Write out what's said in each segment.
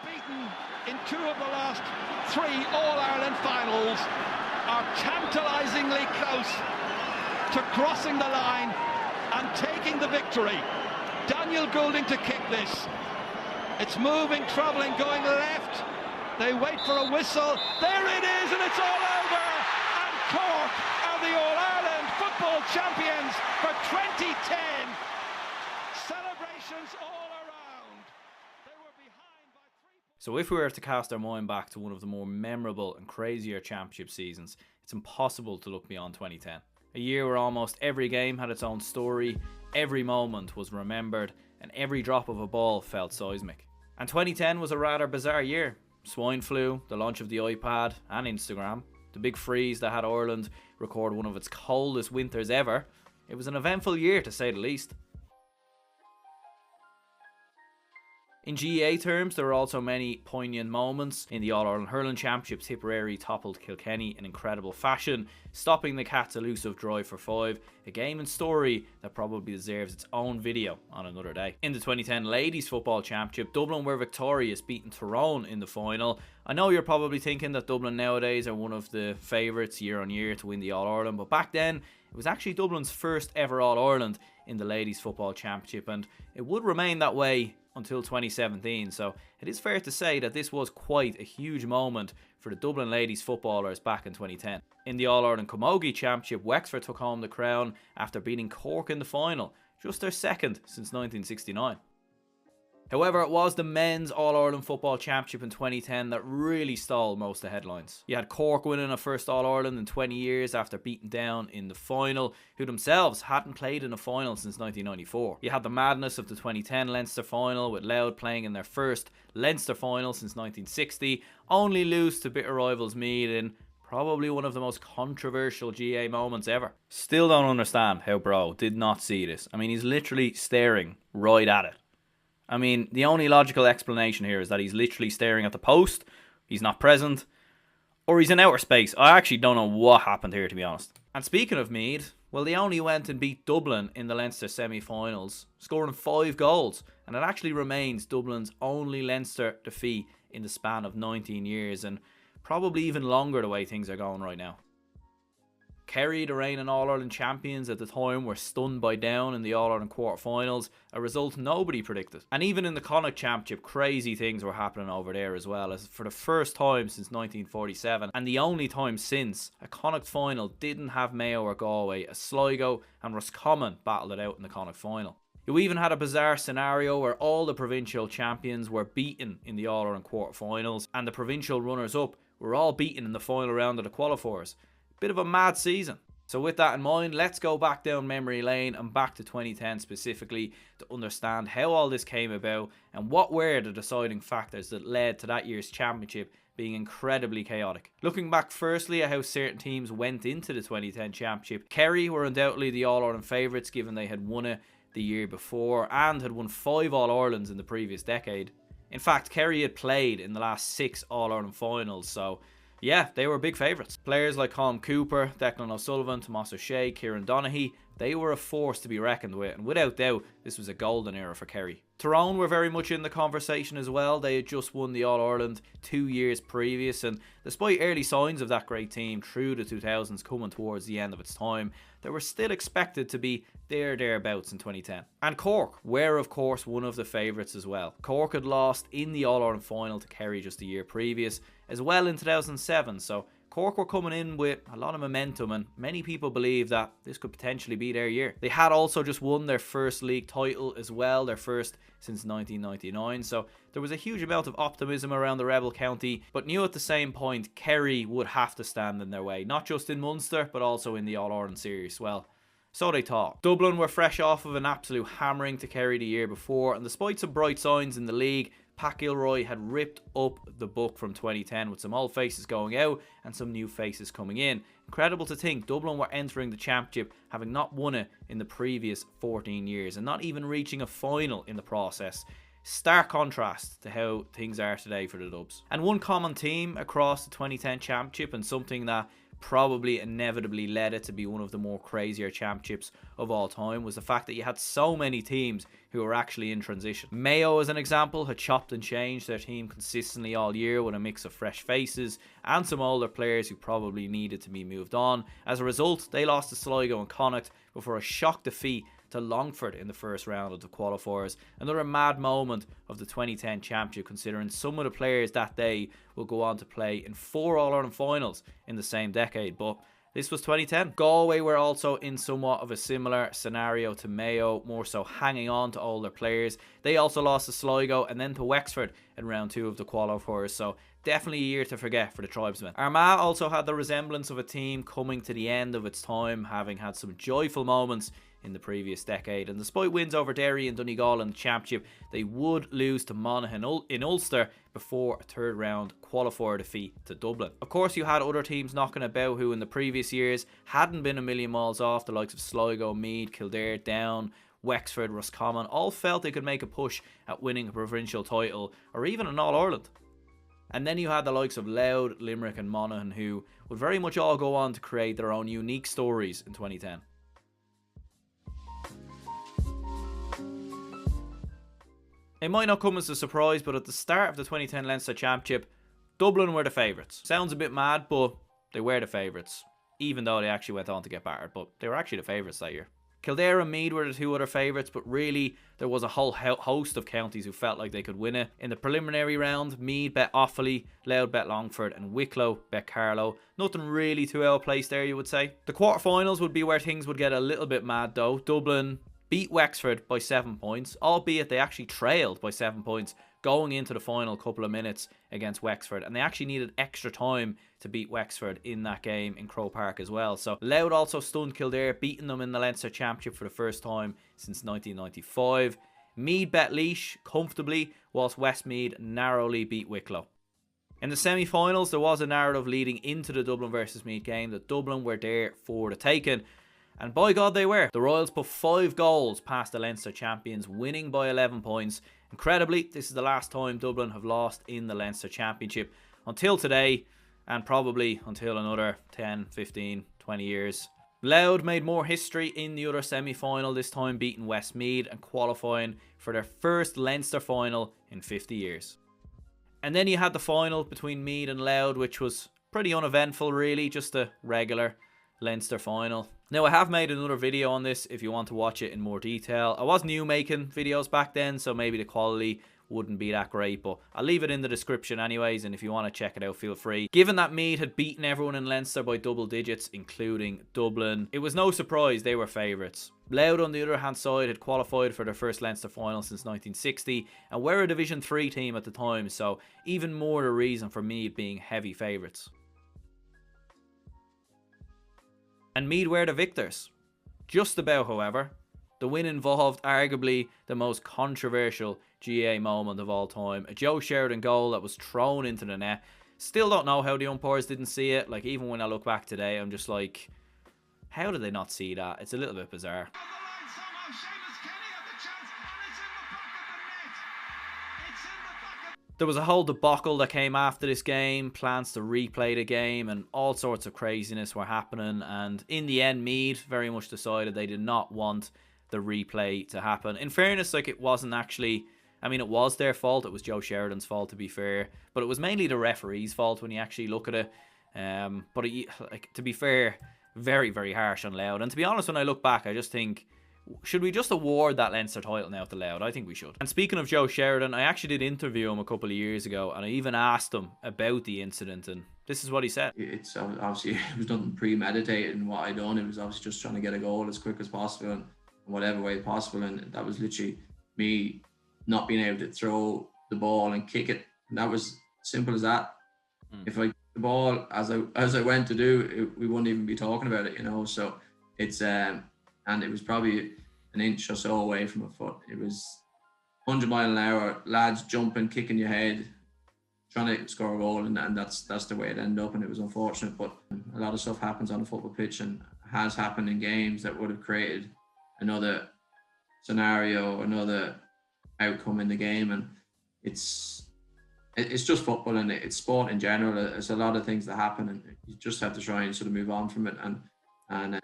beaten in 2 of the last 3 All-Ireland finals, are tantalisingly close to crossing the line and taking the victory. Daniel Goulding to kick this. It's moving, travelling, going left. They wait for a whistle. There it is, and it's all over. And Cork are the All-Ireland football champions for 2010. Celebrations all around. They were behind by 3 points. So if we were to cast our mind back to one of the more memorable and crazier championship seasons, it's impossible to look beyond 2010. A year where almost every game had its own story, every moment was remembered, and every drop of a ball felt seismic. And 2010 was a rather bizarre year. Swine flu, the launch of the iPad and Instagram, the big freeze that had Ireland record one of its coldest winters ever. It was an eventful year to say the least. In GAA terms, there were also many poignant moments. In the All-Ireland Hurling Championship, Tipperary toppled Kilkenny in incredible fashion, stopping the Cats' elusive drive for 5, a game and story that probably deserves its own video on another day. In the 2010 Ladies Football Championship, Dublin were victorious, beating Tyrone in the final. I know you're probably thinking that Dublin nowadays are one of the favourites year on year to win the All-Ireland, but back then, it was actually Dublin's first ever All-Ireland in the Ladies Football Championship, and it would remain that way until 2017, so it is fair to say that this was quite a huge moment for the Dublin ladies footballers back in 2010. In the All-Ireland Camogie Championship, Wexford took home the crown after beating Cork in the final, just their second since 1969. However, it was the men's All-Ireland Football Championship in 2010 that really stole most of the headlines. You had Cork winning a first All-Ireland in 20 years after beating down in the final, who themselves hadn't played in a final since 1994. You had the madness of the 2010 Leinster final, with Louth playing in their first Leinster final since 1960, only lose to bitter rivals Meath in probably one of the most controversial GAA moments ever. Still don't understand how Bro did not see this. I mean, he's literally staring right at it. I mean, the only logical explanation here is that he's literally staring at the post, he's not present, or he's in outer space. I actually don't know what happened here, to be honest. And speaking of Meath, well, they only went and beat Dublin in the Leinster semi-finals, scoring 5 goals, and it actually remains Dublin's only Leinster defeat in the span of 19 years, and probably even longer the way things are going right now. Kerry, the reigning All-Ireland champions at the time, were stunned by Down in the All-Ireland quarterfinals, a result nobody predicted. And even in the Connacht Championship, crazy things were happening over there as well, as for the first time since 1947, and the only time since, a Connacht final didn't have Mayo or Galway, as Sligo and Roscommon battled it out in the Connacht final. You even had a bizarre scenario where all the provincial champions were beaten in the All-Ireland quarterfinals, and the provincial runners-up were all beaten in the final round of the qualifiers. Bit of a mad season. So with that in mind, let's go back down memory lane and back to 2010 specifically to understand how all this came about and what were the deciding factors that led to that year's championship being incredibly chaotic. Looking back firstly at how certain teams went into the 2010 championship, Kerry were undoubtedly the All-Ireland favourites given they had won it the year before and had won 5 All-Irelands in the previous decade. In fact, Kerry had played in the last 6 All-Ireland finals, so yeah, they were big favourites. Players like Colm Cooper, Declan O'Sullivan, Tomas O'Shea, Kieran Donaghy, they were a force to be reckoned with, and without doubt, this was a golden era for Kerry. Tyrone were very much in the conversation as well. They had just won the All-Ireland 2 years previous, and despite early signs of that great team through the 2000s coming towards the end of its time, they were still expected to be thereabouts in 2010. And Cork were of course one of the favourites as well. Cork had lost in the All-Ireland final to Kerry just a year previous, as well in 2007, so Cork were coming in with a lot of momentum, and many people believe that this could potentially be their year. They had also just won their first league title as well, their first since 1999, so there was a huge amount of optimism around the rebel county, but knew at the same point Kerry would have to stand in their way, not just in Munster but also in the All-Ireland series. Well, so they thought. Dublin were fresh off of an absolute hammering to Kerry the year before, and despite some bright signs in the league, Pat Gilroy had ripped up the book from 2010 with some old faces going out and some new faces coming in. Incredible to think Dublin were entering the championship having not won it in the previous 14 years and not even reaching a final in the process. Stark contrast to how things are today for the Dubs. And one common theme across the 2010 championship, and something that probably inevitably led it to be one of the more crazier championships of all time was the fact that you had so many teams who were actually in transition. Mayo, as an example, had chopped and changed their team consistently all year with a mix of fresh faces and some older players who probably needed to be moved on. As a result, they lost to Sligo and Connacht before a shock defeat to Longford in the first round of the qualifiers. Another mad moment of the 2010 championship, considering some of the players that day will go on to play in 4 All-Ireland finals in the same decade, but this was 2010. Galway were also in somewhat of a similar scenario to Mayo, more so hanging on to older players. They also lost to Sligo and then to Wexford in round 2 of the qualifiers, so definitely a year to forget for the tribesmen. Armagh also had the resemblance of a team coming to the end of its time, having had some joyful moments in the previous decade, and despite wins over Derry and Donegal in the championship, they would lose to Monaghan in Ulster before a third round qualifier defeat to Dublin. Of course, you had other teams knocking about who in the previous years hadn't been a million miles off. The likes of Sligo, Meath, Kildare, Down, Wexford, Roscommon all felt they could make a push at winning a provincial title or even an All-Ireland. And then you had the likes of Louth, Limerick and Monaghan, who would very much all go on to create their own unique stories in 2010. It might not come as a surprise, but at the start of the 2010 Leinster Championship, Dublin were the favourites. Sounds a bit mad, but they were the favourites, even though they actually went on to get battered, but they were actually the favourites that year. Kildare and Meath were the 2 other favourites, but really there was a whole host of counties who felt like they could win it. In the preliminary round, Meath bet Offaly, Louth bet Longford and Wicklow bet Carlow. Nothing really too outplaced there, you would say. The quarterfinals would be where things would get a little bit mad though. Dublin beat Wexford by 7 points, albeit they actually trailed by 7 points going into the final couple of minutes against Wexford, and they actually needed extra time to beat Wexford in that game in Croke Park as well. So Louth also stunned Kildare, beating them in the Leinster Championship for the first time since 1995. Meath bet Laois comfortably, whilst Westmeath narrowly beat Wicklow. In the semi-finals, there was a narrative leading into the Dublin versus Meath game that Dublin were there for the taking. And by God they were. The Royals put 5 goals past the Leinster champions, winning by 11 points. Incredibly, this is the last time Dublin have lost in the Leinster Championship until today, and probably until another 10, 15, 20 years. Louth made more history in the other semi-final, this time beating Westmeath and qualifying for their first Leinster final in 50 years. And then you had the final between Meath and Louth, which was pretty uneventful really, just a regular Leinster final. Now, I have made another video on this if you want to watch it in more detail. I was new making videos back then, so maybe the quality wouldn't be that great, but I'll leave it in the description anyways, and if you want to check it out, feel free. Given that Meath had beaten everyone in Leinster by double digits, including Dublin, it was no surprise they were favourites. Louth, on the other hand side, had qualified for their first Leinster final since 1960, and were a Division 3 team at the time, so even more the reason for Meath being heavy favourites. And Meath were the victors. Just about, however. The win involved arguably the most controversial GAA moment of all time. A Joe Sheridan goal that was thrown into the net. Still don't know how the umpires didn't see it. Like, even when I look back today, I'm just like, how did they not see that? It's a little bit bizarre. There was a whole debacle that came after this game, plans to replay the game, and all sorts of craziness were happening. And in the end, Meath very much decided they did not want the replay to happen. In fairness, like, it wasn't actually, I mean, it was their fault. It was Joe Sheridan's fault, to be fair, but it was mainly the referee's fault when you actually look at it. But like, to be fair, very, very harsh on Louth. And to be honest, when I look back, I just think, should we just award that Leinster title now to Louth? I think we should. And speaking of Joe Sheridan, I actually did interview him a couple of years ago, and I even asked him about the incident, and this is what he said. It's obviously, it was nothing premeditated in what I done. It was obviously just trying to get a goal as quick as possible and whatever way possible, and that was literally me not being able to throw the ball and kick it. And that was simple as that. If I the ball as I went to do it, we wouldn't even be talking about it, you know. So it's and it was probably an inch or so away from a foot. It was 100 mile an hour, lads jumping, kicking your head, trying to score a goal, and that's the way it ended up. And it was unfortunate, but a lot of stuff happens on a football pitch and has happened in games that would have created another scenario, another outcome in the game. And it's it's just football, and it's sport in general. There's a lot of things that happen, and you just have to try and sort of move on from it and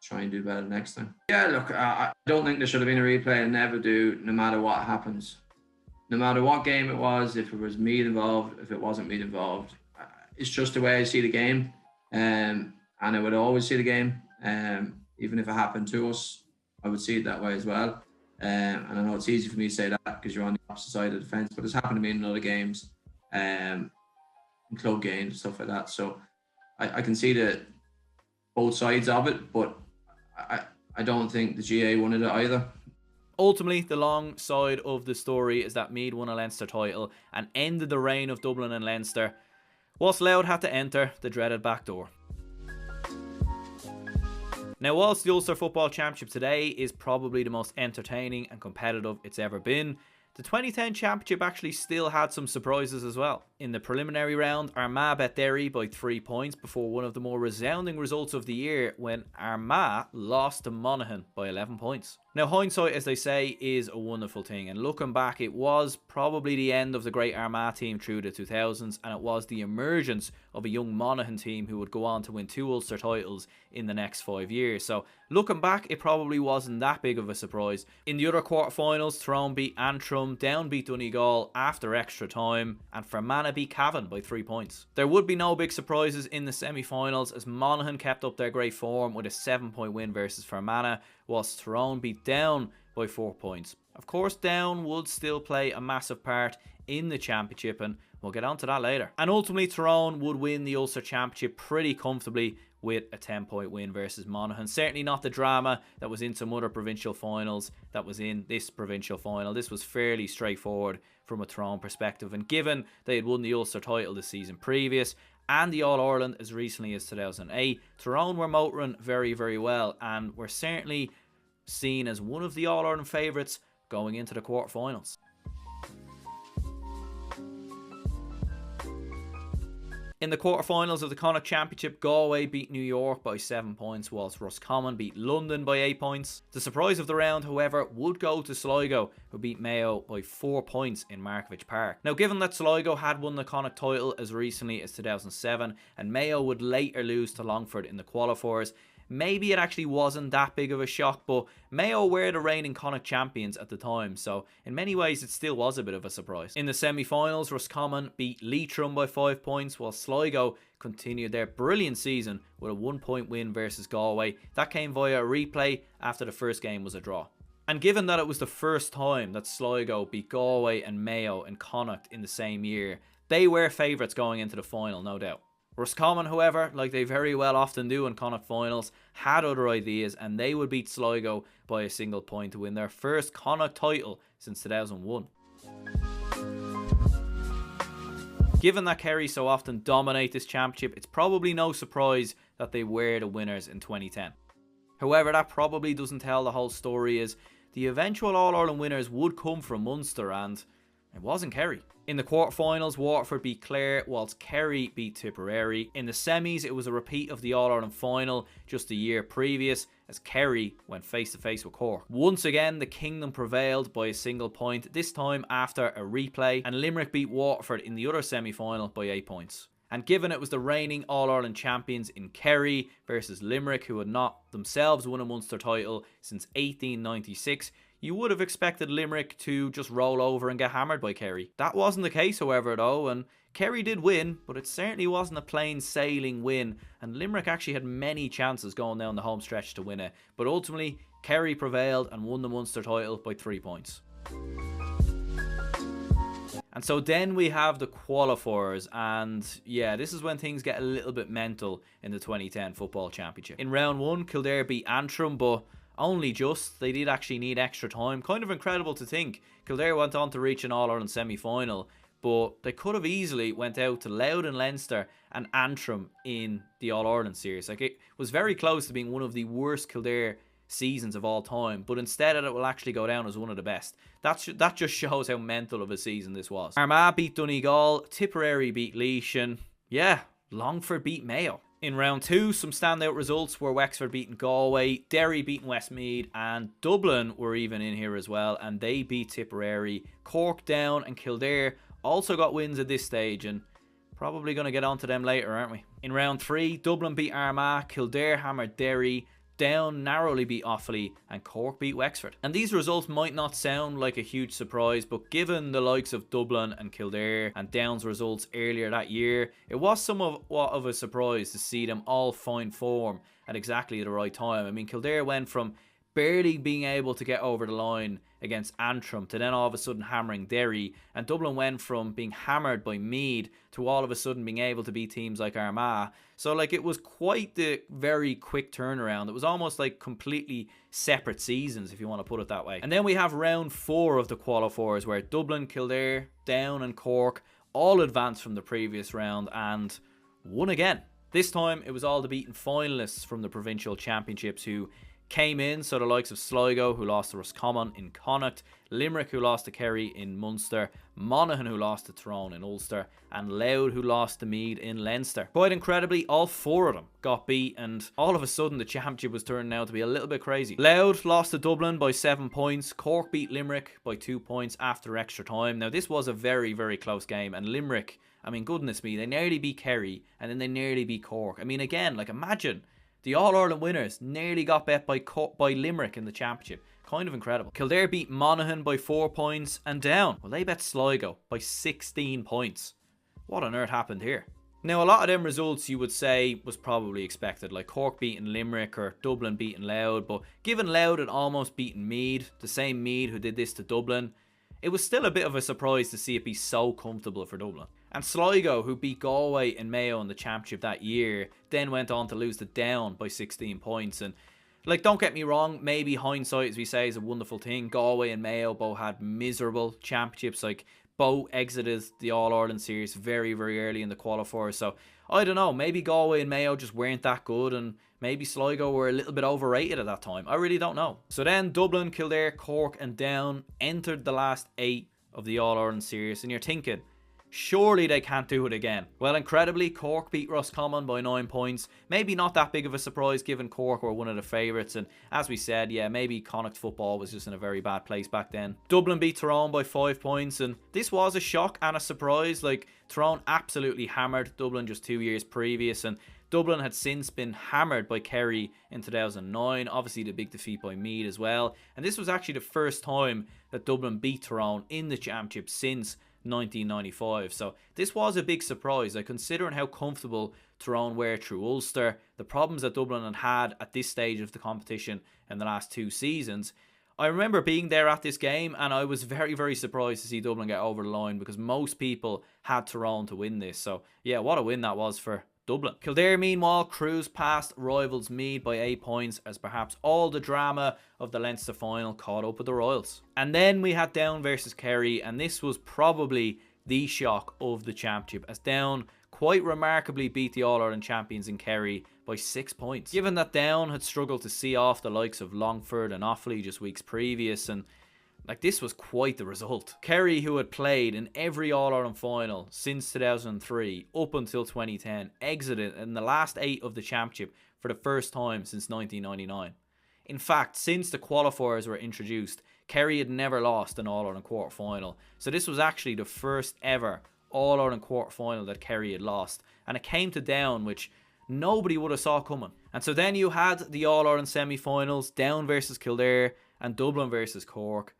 try and do better next time. Yeah, look, I don't think there should have been a replay. I never do, no matter what happens. No matter what game it was, if it was Meath involved, if it wasn't Meath involved. It's just the way I see the game. And I would always see the game. Even if it happened to us, I would see it that way as well. And I know it's easy for me to say that because you're on the opposite side of the fence, but it's happened to me in other games, in club games and stuff like that. So I can see both sides of it, but I don't think the GA wanted it either. Ultimately, the long side of the story is that Meath won a Leinster title and ended the reign of Dublin and Leinster, whilst Louth had to enter the dreaded back door. Now, whilst the Ulster Football Championship today is probably the most entertaining and competitive it's ever been, the 2010 Championship actually still had some surprises as well. In the preliminary round, Armagh bet Derry by 3 points before one of the more resounding results of the year when Armagh lost to Monaghan by 11 points. Now, hindsight, as they say, is a wonderful thing, and looking back, it was probably the end of the great Armagh team through the 2000s, and it was the emergence of a young Monaghan team who would go on to win 2 Ulster titles in the next 5 years. So, looking back, it probably wasn't that big of a surprise. In the other quarterfinals, Tyrone beat Antrim, Down beat Donegal after extra time, and Fermanagh beat Cavan by 3 points. There would be no big surprises in the semi-finals as Monaghan kept up their great form with a 7-point win versus Fermanagh, whilst Tyrone beat Down by 4 points. Of course, Down would still play a massive part in the championship, and we'll get on to that later. And ultimately, Tyrone would win the Ulster Championship pretty comfortably with a 10-point win versus Monaghan. Certainly not the drama that was in some other provincial finals that was in this provincial final. This was fairly straightforward from a Tyrone perspective, and given they had won the Ulster title the season previous and the All-Ireland as recently as 2008, Tyrone were motoring very, very well and were certainly seen as one of the All-Ireland favourites going into the quarterfinals. In the quarterfinals of the Connacht Championship, Galway beat New York by 7 points, whilst Roscommon beat London by 8 points. The surprise of the round, however, would go to Sligo, who beat Mayo by 4 points in Markievicz Park. Now, given that Sligo had won the Connacht title as recently as 2007, and Mayo would later lose to Longford in the qualifiers, maybe it actually wasn't that big of a shock, but Mayo were the reigning Connacht champions at the time, so in many ways it still was a bit of a surprise. In the semi-finals, Roscommon beat Leitrim by 5 points, while Sligo continued their brilliant season with a 1-point win versus Galway. That came via a replay after the first game was a draw. And given that it was the first time that Sligo beat Galway and Mayo and Connacht in the same year, they were favourites going into the final, no doubt. Roscommon, however, like they very well often do in Connacht finals, had other ideas, and they would beat Sligo by a single point to win their first Connacht title since 2001. Given that Kerry so often dominate this championship, it's probably no surprise that they were the winners in 2010. However, that probably doesn't tell the whole story, as the eventual All-Ireland winners would come from Munster, and it wasn't Kerry. In the quarterfinals, Waterford beat Clare, whilst Kerry beat Tipperary. In the semis, it was a repeat of the All-Ireland final just a year previous, as Kerry went face-to-face with Cork. Once again, the Kingdom prevailed by a single point, this time after a replay, and Limerick beat Waterford in the other semi-final by 8 points. And given it was the reigning All-Ireland champions in Kerry versus Limerick, who had not themselves won a Munster title since 1896, you would have expected Limerick to just roll over and get hammered by Kerry. That wasn't the case, however, though, and Kerry did win, but it certainly wasn't a plain sailing win, and Limerick actually had many chances going down the home stretch to win it, but ultimately Kerry prevailed and won the Munster title by 3 points. And so then we have the qualifiers, and yeah, this is when things get a little bit mental in the 2010 Football Championship. In round 1, Kildare beat Antrim, but only just. They did actually need extra time. Kind of incredible to think. Kildare went on to reach an All-Ireland semi-final, but they could have easily went out to Louth and Leinster and Antrim in the All-Ireland series. Like, it was very close to being one of the worst Kildare seasons of all time, but instead it will actually go down as one of the best. That just shows how mental of a season this was. Armagh beat Donegal, Tipperary beat Laois, and yeah, Longford beat Mayo. In round 2, some standout results were Wexford beating Galway, Derry beating Westmeath, and Dublin were even in here as well, and they beat Tipperary. Cork, Down and Kildare also got wins at this stage, and probably going to get onto them later, aren't we? In round 3, Dublin beat Armagh, Kildare hammered Derry, Down narrowly beat Offaly, and Cork beat Wexford. And these results might not sound like a huge surprise, but given the likes of Dublin and Kildare and Down's results earlier that year, it was somewhat of a surprise to see them all find form at exactly the right time. I mean, Kildare went from barely being able to get over the line against Antrim to then all of a sudden hammering Derry, and Dublin went from being hammered by Meath to all of a sudden being able to beat teams like Armagh. So like, it was quite the very quick turnaround. It was almost like completely separate seasons, if you want to put it that way. And then we have round 4 of the qualifiers, where Dublin, Kildare, Down and Cork all advanced from the previous round and won again. This time it was all the beaten finalists from the provincial championships who came in, so the likes of Sligo, who lost to Roscommon in Connacht, Limerick, who lost to Kerry in Munster, Monaghan, who lost to Tyrone in Ulster, and Louth, who lost to Meath in Leinster. Quite incredibly, all 4 of them got beat, and all of a sudden the championship was turning out to be a little bit crazy. Louth lost to Dublin by 7 points, Cork beat Limerick by 2 points after extra time. Now this was a very, very close game, and Limerick, I mean, goodness me, they nearly beat Kerry, and then they nearly beat Cork. I mean, again, like, imagine the All-Ireland winners nearly got bet by Limerick in the championship. Kind of incredible. Kildare beat Monaghan by 4 points, and Down, well, they bet Sligo by 16 points. What on earth happened here? Now, a lot of them results you would say was probably expected, like Cork beating Limerick or Dublin beating Louth, but given Louth had almost beaten Meath, the same Meath who did this to Dublin, it was still a bit of a surprise to see it be so comfortable for Dublin. And Sligo, who beat Galway and Mayo in the championship that year, then went on to lose to Down by 16 points. And like, don't get me wrong, maybe hindsight, as we say, is a wonderful thing. Galway and Mayo both had miserable championships. Like, both exited the All-Ireland series very, very early in the qualifiers. So, I don't know, maybe Galway and Mayo just weren't that good, and maybe Sligo were a little bit overrated at that time. I really don't know. So then Dublin, Kildare, Cork and Down entered the last 8 of the All-Ireland series, and you're thinking, surely they can't do it again. Well, incredibly, Cork beat Roscommon by 9 points. Maybe not that big of a surprise given Cork were one of the favourites. And as we said, yeah, maybe Connacht football was just in a very bad place back then. Dublin beat Tyrone by 5 points. And this was a shock and a surprise. Like, Tyrone absolutely hammered Dublin just 2 years previous. And Dublin had since been hammered by Kerry in 2009. Obviously, the big defeat by Meath as well. And this was actually the first time that Dublin beat Tyrone in the championship since 1995. So this was a big surprise, like, considering how comfortable Tyrone were through Ulster, the problems that Dublin had at this stage of the competition in the last 2 seasons. I remember being there at this game, and I was very, very surprised to see Dublin get over the line, because most people had Tyrone to win this. So yeah, what a win that was for Dublin. Kildare, meanwhile, cruised past rivals Meath by 8 points, as perhaps all the drama of the Leinster final caught up with the Royals. And then we had Down versus Kerry, and this was probably the shock of the championship, as Down quite remarkably beat the All-Ireland champions in Kerry by 6 points. Given that Down had struggled to see off the likes of Longford and Offaly just weeks previous, and like, this was quite the result. Kerry, who had played in every All-Ireland final since 2003 up until 2010, exited in the last 8 of the championship for the first time since 1999. In fact, since the qualifiers were introduced, Kerry had never lost an All-Ireland quarter-final. So this was actually the first ever All-Ireland quarter-final that Kerry had lost. And it came to Down, which nobody would have saw coming. And so then you had the All-Ireland semi-finals, Down versus Kildare and Dublin versus Cork.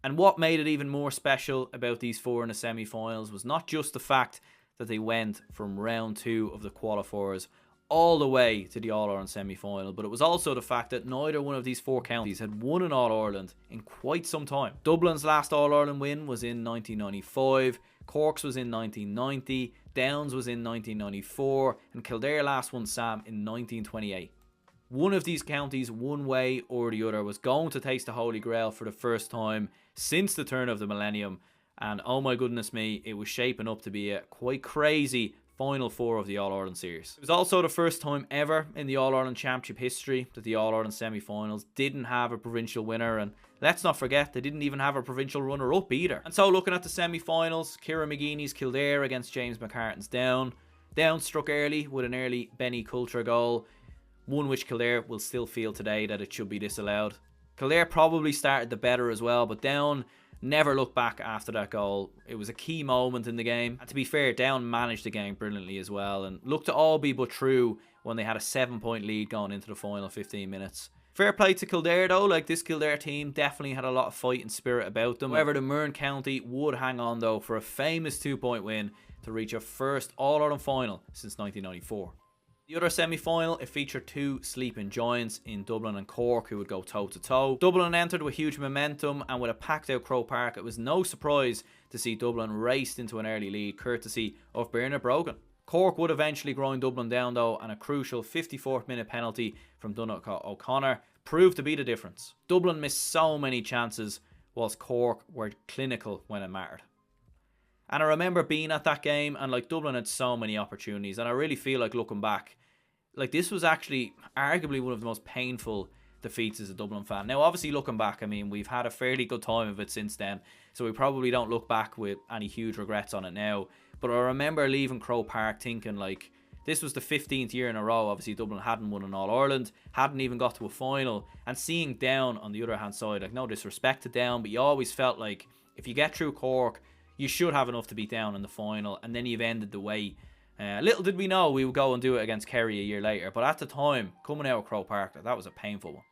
And what made it even more special about these 4 in the semi-finals was not just the fact that they went from round 2 of the qualifiers all the way to the All-Ireland semi-final, but it was also the fact that neither one of these 4 counties had won an All-Ireland in quite some time. Dublin's last All-Ireland win was in 1995, Cork's was in 1990, Down's was in 1994, and Kildare last won Sam in 1928. One of these counties, one way or the other, was going to taste the Holy Grail for the first time since the turn of the millennium. And oh my goodness me, it was shaping up to be a quite crazy Final 4 of the All-Ireland series. It was also the first time ever in the All-Ireland Championship history that the All-Ireland semi-finals didn't have a provincial winner. And let's not forget, they didn't even have a provincial runner-up either. And so looking at the semi-finals, Kieran McGeeney's Kildare against James McCartan's Down. Down struck early with an early Benny Coulter goal, one which Kildare will still feel today that it should be disallowed. Kildare probably started the better as well, but Down never looked back after that goal. It was a key moment in the game. And to be fair, Down managed the game brilliantly as well and looked to all be but true when they had a 7-point lead going into the final 15 minutes. Fair play to Kildare though, like this Kildare team definitely had a lot of fight and spirit about them. However, the Murn County would hang on though for a famous 2-point win to reach a first All-Ireland final since 1994. The other semi-final, it featured two sleeping giants in Dublin and Cork who would go toe-to-toe. Dublin entered with huge momentum, and with a packed out Croke Park, it was no surprise to see Dublin raced into an early lead courtesy of Bernard Brogan. Cork would eventually grind Dublin down though, and a crucial 54th minute penalty from Donogh O'Connor proved to be the difference. Dublin missed so many chances, whilst Cork were clinical when it mattered. And I remember being at that game, and like Dublin had so many opportunities, and I really feel like looking back, like this was actually arguably one of the most painful defeats as a Dublin fan. Now obviously looking back, I mean, we've had a fairly good time of it since then, so we probably don't look back with any huge regrets on it now. But I remember leaving Croke Park thinking like this was the 15th year in a row obviously Dublin hadn't won an All-Ireland, hadn't even got to a final, and seeing Down on the other hand side, like no disrespect to Down, but you always felt like if you get through Cork, you should have enough to beat Down in the final, and then you've ended the way. Little did we know we would go and do it against Kerry a year later, but at the time, coming out of Croke Park, that was a painful one.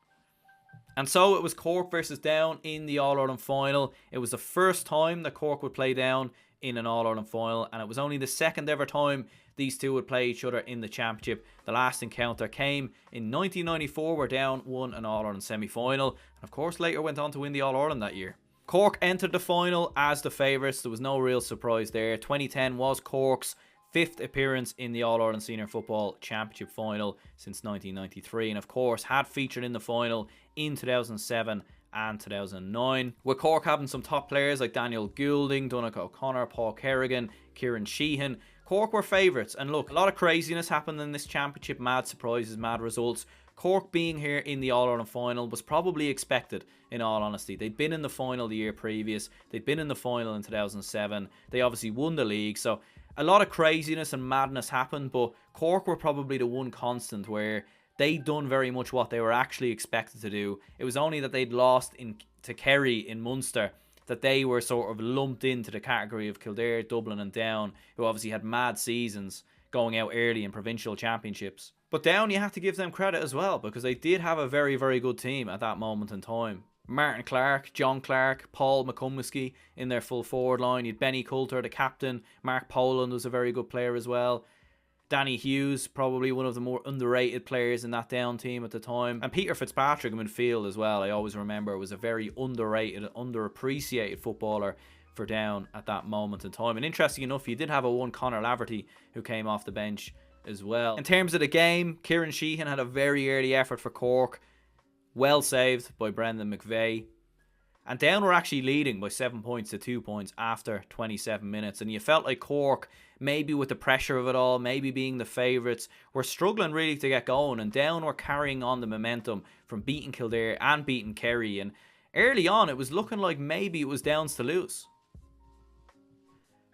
And so it was Cork versus Down in the All-Ireland final. It was the first time that Cork would play Down in an All-Ireland final, and it was only the second ever time these two would play each other in the championship. The last encounter came in 1994 where Down won an All-Ireland semi-final, and of course later went on to win the All-Ireland that year. Cork entered the final as the favourites. There was no real surprise there. 2010 was Cork's 5th appearance in the All-Ireland Senior Football Championship final since 1993, and of course had featured in the final in 2007 and 2009. With Cork having some top players like Daniel Goulding, Donogh O'Connor, Paul Kerrigan, Kieran Sheehan, Cork were favourites. And look, a lot of craziness happened in this championship, mad surprises, mad results. Cork being here in the All-Ireland final was probably expected, in all honesty. They'd been in the final the year previous, they'd been in the final in 2007, they obviously won the league, so a lot of craziness and madness happened, but Cork were probably the one constant where they'd done very much what they were actually expected to do. It was only that they'd lost to Kerry in Munster that they were sort of lumped into the category of Kildare, Dublin and Down, who obviously had mad seasons going out early in provincial championships. But Down, you have to give them credit as well, because they did have a very, very good team at that moment in time. Martin Clark, John Clark, Paul McCumsky in their full forward line. You had Benny Coulter, the captain. Mark Poland was a very good player as well. Danny Hughes, probably one of the more underrated players in that Down team at the time. And Peter Fitzpatrick in midfield as well, I always remember, was a very underrated, underappreciated footballer for Down at that moment in time. And interesting enough, you did have a one Conor Laverty who came off the bench as well. In terms of the game, Kieran Sheehan had a very early effort for Cork. Well saved by Brendan McVeigh. And Down were actually leading by 7 points to 2 points after 27 minutes. And you felt like Cork, maybe with the pressure of it all, maybe being the favourites, were struggling really to get going. And Down were carrying on the momentum from beating Kildare and beating Kerry. And early on, it was looking like maybe it was Down's to lose.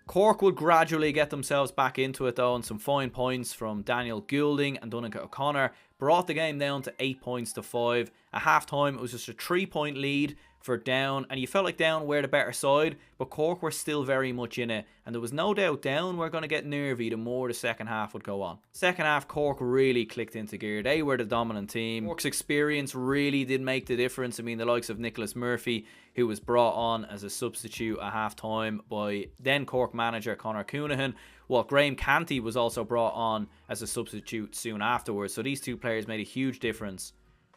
Cork would gradually get themselves back into it though, and some fine points from Daniel Goulding and Donogh O'Connor brought the game down to 8 points to 5. At half time, it was just a 3-point lead for Down, and you felt like Down were the better side, but Cork were still very much in it, and there was no doubt Down were going to get nervy the more the second half would go on. Second half, Cork really clicked into gear. They were the dominant team. Cork's experience really did make the difference. I mean, the likes of Nicholas Murphy, who was brought on as a substitute at half time by then Cork manager Conor Coonahan, while Graham Canty was also brought on as a substitute soon afterwards. So these two players made a huge difference.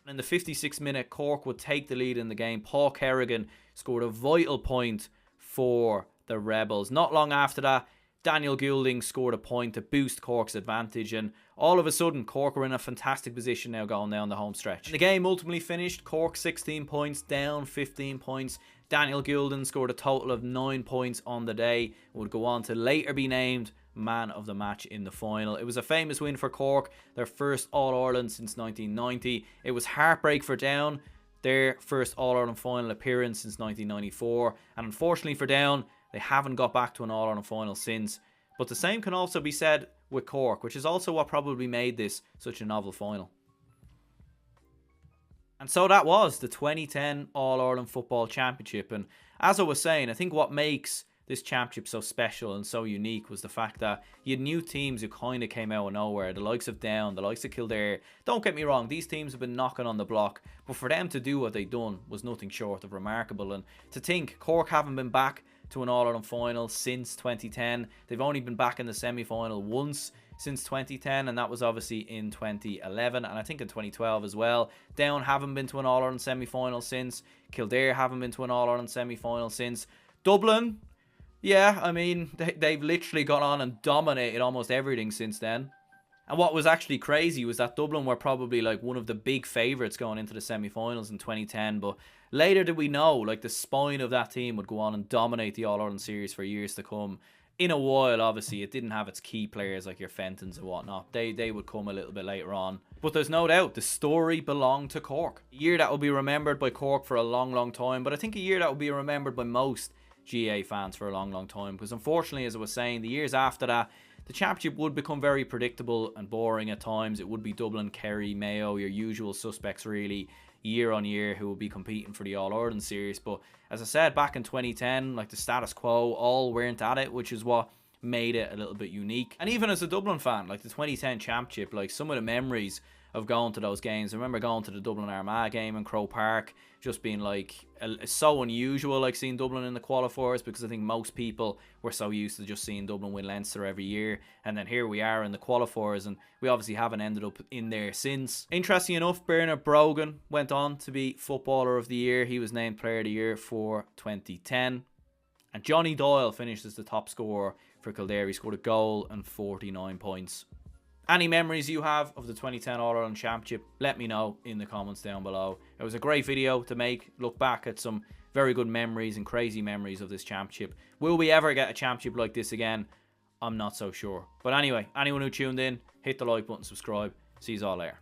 In the 56th minute, Cork would take the lead in the game. Paul Kerrigan scored a vital point for the Rebels. Not long after that, Daniel Goulding scored a point to boost Cork's advantage, and all of a sudden Cork were in a fantastic position now going down the home stretch. And the game ultimately finished Cork 16 points, Down 15 points. Daniel Goulding scored a total of 9 points on the day, would go on to later be named man of the match in the final. It was a famous win for Cork, their first All-Ireland since 1990. It was heartbreak for Down, their first All-Ireland final appearance since 1994, and unfortunately for Down, they haven't got back to an All-Ireland final since. But the same can also be said with Cork, which is also what probably made this such a novel final. And so that was the 2010 All-Ireland Football Championship, and as I was saying, I think what makes this championship so special and so unique was the fact that you had new teams who kind of came out of nowhere. The likes of Down, the likes of Kildare. Don't get me wrong, these teams have been knocking on the block, but for them to do what they done was nothing short of remarkable. And to think Cork haven't been back to an All-Ireland final since 2010. They've only been back in the semi-final once since 2010, and that was obviously in 2011, and I think in 2012 as well. Down haven't been to an All-Ireland semi-final since. Kildare haven't been to an All-Ireland semi-final since. Dublin, yeah, I mean, they've literally gone on and dominated almost everything since then. And what was actually crazy was that Dublin were probably like one of the big favourites going into the semi-finals in 2010, but later did we know, like, the spine of that team would go on and dominate the All-Ireland series for years to come. In a while, obviously, it didn't have its key players like your Fentons and whatnot. They would come a little bit later on. But there's no doubt, the story belonged to Cork. A year that will be remembered by Cork for a long, long time, but I think a year that will be remembered by most GAA fans for a long, long time. Because unfortunately, as I was saying, the years after that, the championship would become very predictable and boring at times. It would be Dublin, Kerry, Mayo, your usual suspects really, year on year, who will be competing for the All-Ireland series. But as I said, back in 2010, like, the status quo all weren't at it, which is what made it a little bit unique. And even as a Dublin fan, like, the 2010 championship, like, some of the memories of going to those games, I remember going to the Dublin Armagh game in Croke Park, just being like, so unusual, like, seeing Dublin in the qualifiers, because I think most people were so used to just seeing Dublin win Leinster every year, and then here we are in the qualifiers, and we obviously haven't ended up in there since. Interesting enough, Bernard Brogan went on to be Footballer of the Year. He was named Player of the Year for 2010, and Johnny Doyle finished as the top scorer for Kildare. He scored a goal and 49 points. Any memories you have of the 2010 All-Ireland Championship, let me know in the comments down below. It was a great video to make, look back at some very good memories and crazy memories of this championship. Will we ever get a championship like this again? I'm not so sure. But anyway, anyone who tuned in, hit the like button, subscribe. See you all later.